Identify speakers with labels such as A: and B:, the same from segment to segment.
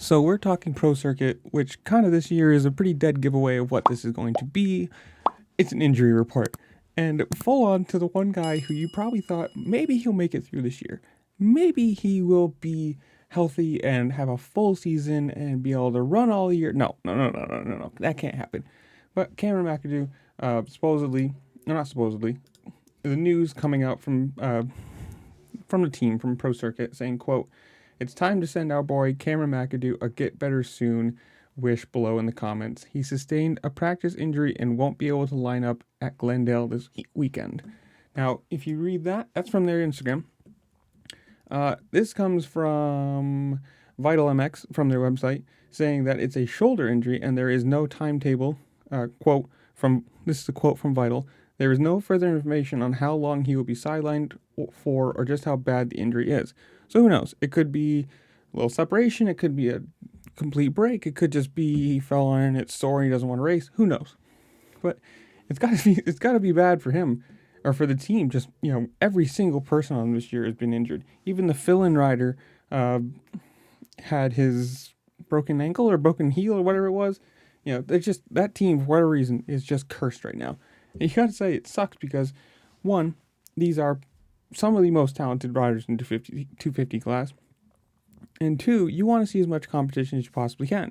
A: So we're talking pro circuit, which kind of this year is a pretty dead giveaway of what this is going to be. It's an injury report. And full on to the one guy who you probably thought maybe he'll make it through this year. Maybe he will be healthy and have a full season and be able to run all year. No. That can't happen. But Cameron McAdoo, supposedly, or not supposedly, the news coming out from the team, from Pro Circuit, saying, quote, "It's time to send our boy Cameron McAdoo a get better soon wish below in the comments. He sustained a practice injury and won't be able to line up at Glendale this weekend." Now, if you read that, that's from their Instagram. This comes from Vital MX from their website, saying that it's a shoulder injury and there is no timetable. This is a quote from Vital. "There is no further information on how long he will be sidelined for or just how bad the injury is." So who knows? It could be a little separation. It could be a complete break. It could just be he fell on and it's sore and he doesn't want to race. Who knows? But it's got to be bad for him or for the team. Just, every single person on this year has been injured. Even the fill-in rider had his broken ankle or broken heel or whatever it was. It's just that team, for whatever reason, is just cursed right now. And you got to say it sucks because, one, these are some of the most talented riders in 250 class. And two, you want to see as much competition as you possibly can.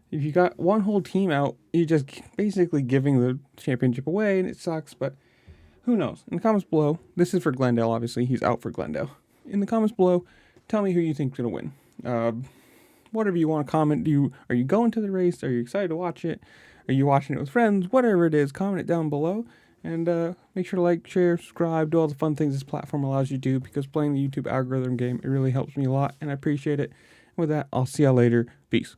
A: If you got one whole team out, you're just basically giving the championship away, and it sucks, but who knows? In the comments below, this is for Glendale, obviously. He's out for Glendale. In the comments below, tell me who you think's going to win. Whatever you want to comment. Are you going to the race? Are you excited to watch it? Are you watching it with friends? Whatever it is, comment it down below. And make sure to like, share, subscribe, do all the fun things this platform allows you to do, because playing the YouTube algorithm game, it really helps me a lot, and I appreciate it. With that, I'll see y'all later. Peace.